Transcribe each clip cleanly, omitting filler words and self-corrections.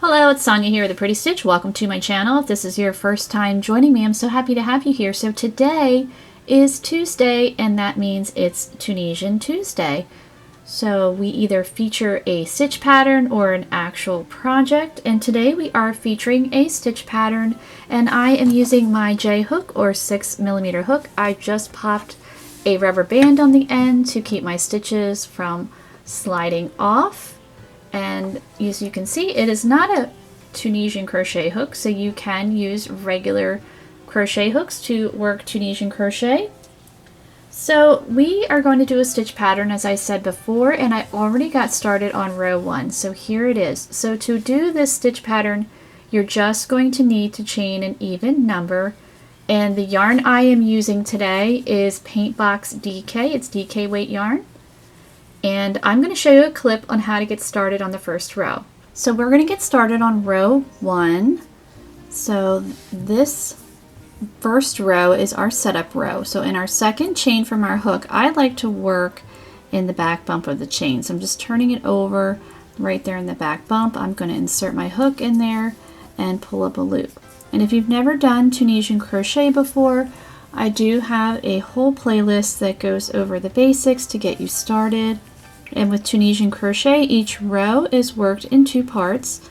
Hello, it's Sonia here with The Pretty Stitch. Welcome to my channel. If this is your first time joining me, I'm so happy to have you here. So today is Tuesday, and that means it's Tunisian Tuesday. So we either feature a stitch pattern or an actual project, and today we are featuring a stitch pattern, and I am using my J hook or 6mm hook. I just popped a rubber band on the end to keep my stitches from sliding off. And as you can see, it is not a Tunisian crochet hook, so you can use regular crochet hooks to work Tunisian crochet. So we are going to do a stitch pattern, as I said before, and I already got started on row 1. So here it is. So to do this stitch pattern, you're just going to need to chain an even number. And the yarn I am using today is Paintbox DK. It's DK weight yarn. And I'm going to show you a clip on how to get started on the first row. So we're going to get started on row 1. So this first row is our setup row. So in our second chain from our hook, I like to work in the back bump of the chain. So I'm just turning it over right there in the back bump. I'm going to insert my hook in there and pull up a loop. And if you've never done Tunisian crochet before, I do have a whole playlist that goes over the basics to get you started. And with Tunisian crochet, each row is worked in 2 parts.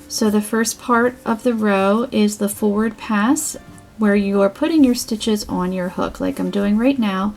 So the first part of the row is the forward pass, where you are putting your stitches on your hook like I'm doing right now.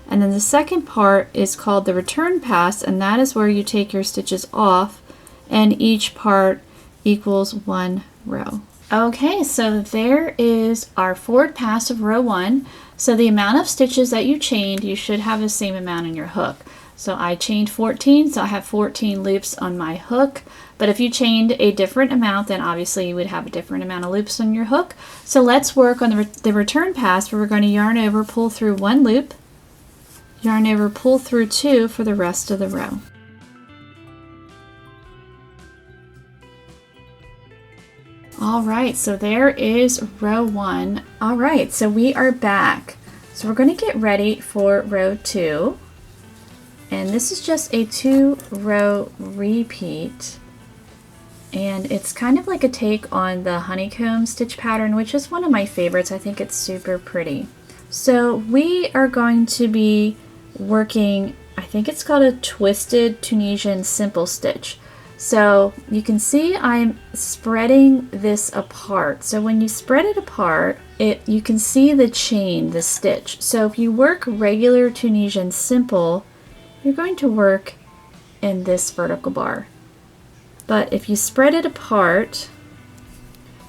And then the second part is called the return pass, and that is where you take your stitches off, and each part equals 1 row. Okay, so there is our forward pass of row 1. So the amount of stitches that you chained, you should have the same amount on your hook. So I chained 14, so I have 14 loops on my hook. But if you chained a different amount, then obviously you would have a different amount of loops on your hook. So let's work on the return pass, where we're going to yarn over, pull through 1 loop, yarn over, pull through 2 for the rest of the row. Alright, so there is row 1. Alright, so we are back. So we're going to get ready for row 2. And this is just a 2-row repeat. And it's kind of like a take on the honeycomb stitch pattern, which is one of my favorites. I think it's super pretty. So we are going to be working, I think it's called a twisted Tunisian simple stitch. So you can see I'm spreading this apart. So when you spread it apart, you can see the chain, the stitch. So if you work regular Tunisian simple, you're going to work in this vertical bar. But if you spread it apart,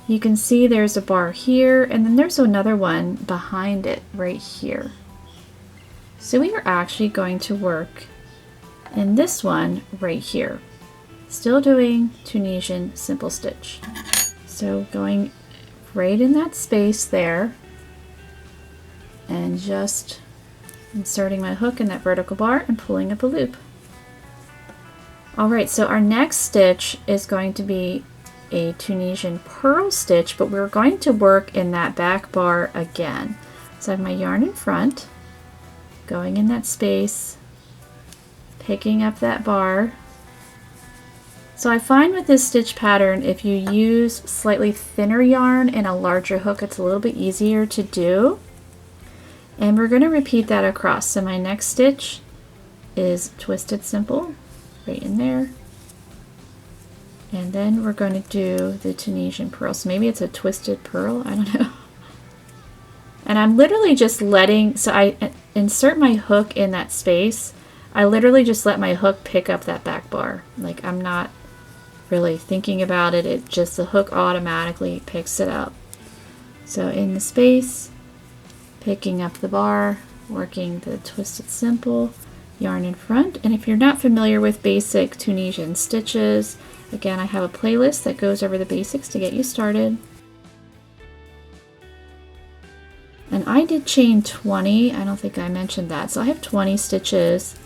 you can see there's a bar here, and then there's another one behind it right here. So we are actually going to work in this one right here. Still doing Tunisian simple stitch. So going right in that space there and just inserting my hook in that vertical bar and pulling up a loop. Alright, so our next stitch is going to be a Tunisian purl stitch, but we're going to work in that back bar again. So I have my yarn in front, going in that space, picking up that bar. So I find with this stitch pattern, if you use slightly thinner yarn and a larger hook, it's a little bit easier to do. And we're going to repeat that across. So my next stitch is twisted simple, right in there. And then we're going to do the Tunisian purl. So maybe it's a twisted purl, I don't know. And I'm literally just letting, so I insert my hook in that space. I literally just let my hook pick up that back bar. Like, I'm not really thinking about it. It just, the hook automatically picks it up. So in the space, picking up the bar, working the twisted simple, yarn in front. And if you're not familiar with basic Tunisian stitches, again, I have a playlist that goes over the basics to get you started. And I did chain 20, I don't think I mentioned that. So I have 20 stitches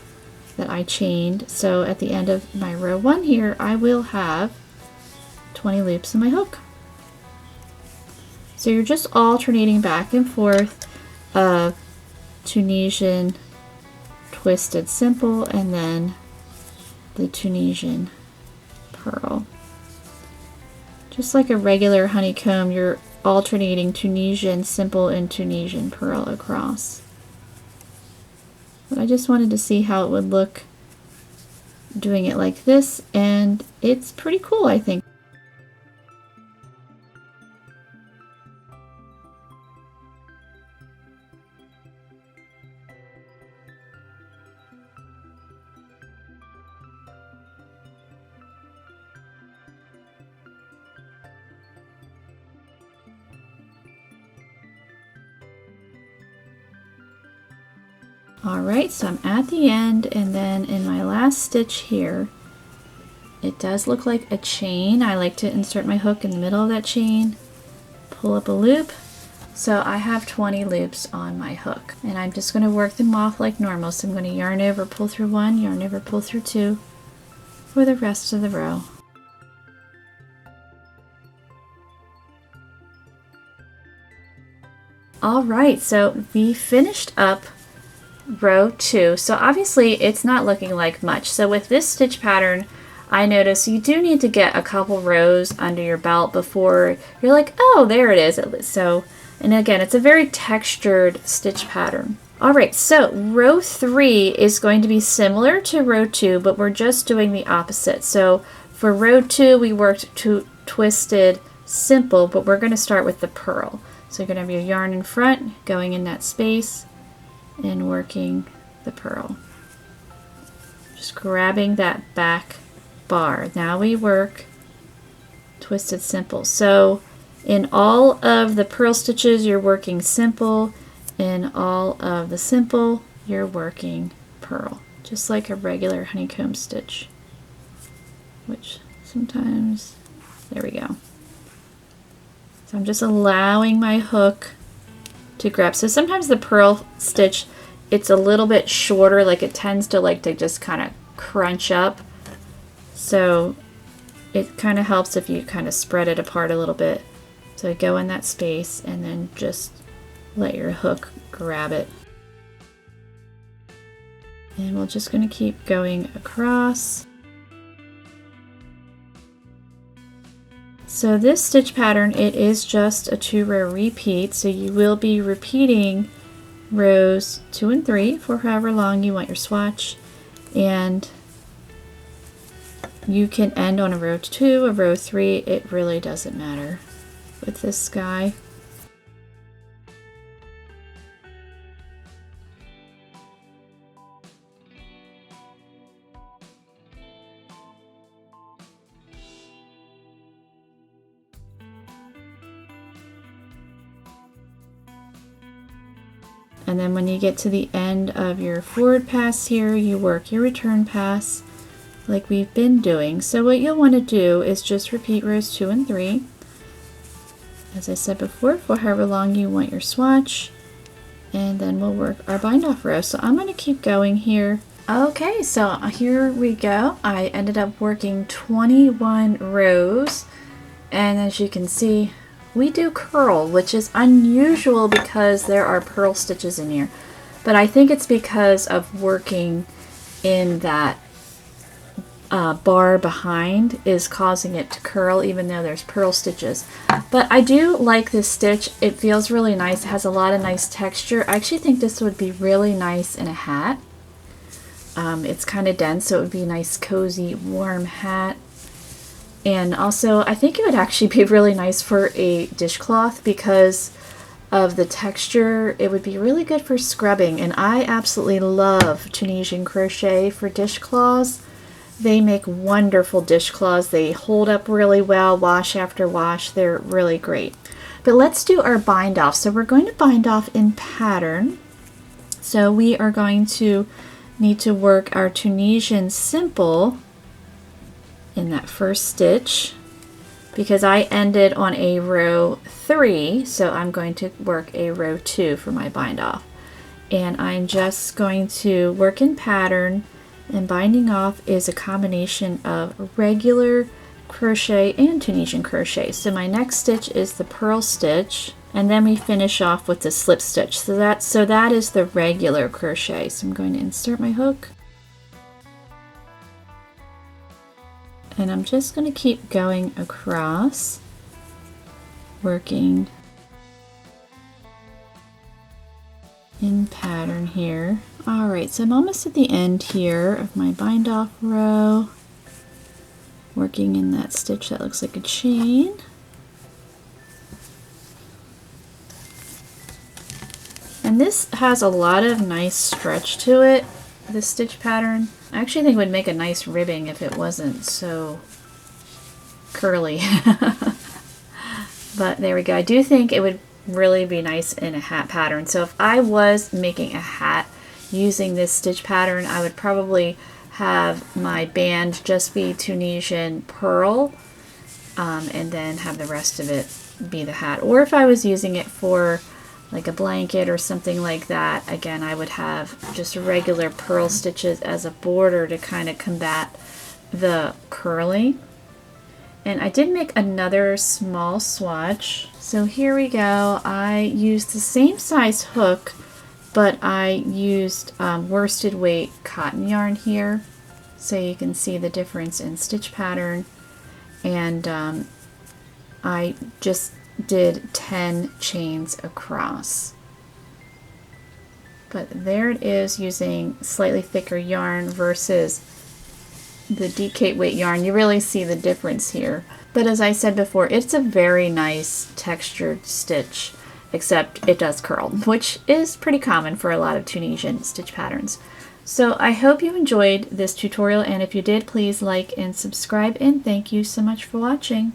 that I chained. So at the end of my row 1 here, I will have 20 loops in my hook. So you're just alternating back and forth of Tunisian twisted simple and then the Tunisian purl. Just like a regular honeycomb, you're alternating Tunisian simple and Tunisian purl across. But I just wanted to see how it would look doing it like this, and it's pretty cool, I think. Alright, so I'm at the end, and then in my last stitch here, it does look like a chain. I like to insert my hook in the middle of that chain, pull up a loop. So I have 20 loops on my hook, and I'm just going to work them off like normal. So I'm going to yarn over, pull through 1, yarn over, pull through 2 for the rest of the row. Alright, so we finished up row 2. So obviously it's not looking like much. So with this stitch pattern, I notice you do need to get a couple rows under your belt before you're like, oh, there it is. So, and again, it's a very textured stitch pattern. Alright, so row 3 is going to be similar to row 2, but we're just doing the opposite. So for row 2, we worked to twisted simple, but we're going to start with the purl. So you're going to have your yarn in front, going in that space, and working the purl. Just grabbing that back bar. Now we work twisted simple. So in all of the purl stitches you're working simple, in all of the simple you're working purl, just like a regular honeycomb stitch, which sometimes, there we go. So I'm just allowing my hook to grab. So sometimes the purl stitch, it's a little bit shorter, like it tends to just kind of crunch up. So it kind of helps if you kind of spread it apart a little bit. So go in that space and then just let your hook grab it. And we're just going to keep going across. So this stitch pattern, it is just a 2-row repeat, so you will be repeating rows 2 and 3 for however long you want your swatch, and you can end on a row 2, a row 3, it really doesn't matter with this guy. And then when you get to the end of your forward pass here, you work your return pass like we've been doing. So what you'll want to do is just repeat rows 2 and 3, as I said before, for however long you want your swatch, and then we'll work our bind off row. So I'm going to keep going here. Okay, so here we go. I ended up working 21 rows, and as you can see, we do curl, which is unusual because there are purl stitches in here, but I think it's because of working in that bar behind is causing it to curl even though there's purl stitches. But I do like this stitch. It feels really nice. It has a lot of nice texture. I actually think this would be really nice in a hat. It's kind of dense, so it would be a nice cozy warm hat. And also, I think it would actually be really nice for a dishcloth because of the texture. It would be really good for scrubbing, and I absolutely love Tunisian crochet for dishcloths. They make wonderful dishcloths. They hold up really well, wash after wash. They're really great. But let's do our bind off. So we're going to bind off in pattern. So we are going to need to work our Tunisian simple in that first stitch, because I ended on a row 3, so I'm going to work a row 2 for my bind off, and I'm just going to work in pattern. And binding off is a combination of regular crochet and Tunisian crochet. So my next stitch is the purl stitch, and then we finish off with the slip stitch. So that is the regular crochet. So I'm going to insert my hook, and I'm just going to keep going across. working in pattern here. Alright, so I'm almost at the end here of my bind off row, working in that stitch that looks like a chain. And this has a lot of nice stretch to it, this stitch pattern. I actually think it would make a nice ribbing if it wasn't so curly. But there we go. I do think it would really be nice in a hat pattern. So if I was making a hat using this stitch pattern, I would probably have my band just be Tunisian purl, and then have the rest of it be the hat. Or if I was using it for like a blanket or something like that, again, I would have just regular purl stitches as a border to kind of combat the curling. And I did make another small swatch. So here we go. I used the same size hook, but I used worsted weight cotton yarn here, so you can see the difference in stitch pattern. And I just did 10 chains across. But there it is, using slightly thicker yarn versus the DK weight yarn. You really see the difference here. But as I said before, it's a very nice textured stitch, except it does curl, which is pretty common for a lot of Tunisian stitch patterns. So I hope you enjoyed this tutorial, and if you did, please like and subscribe, and thank you so much for watching.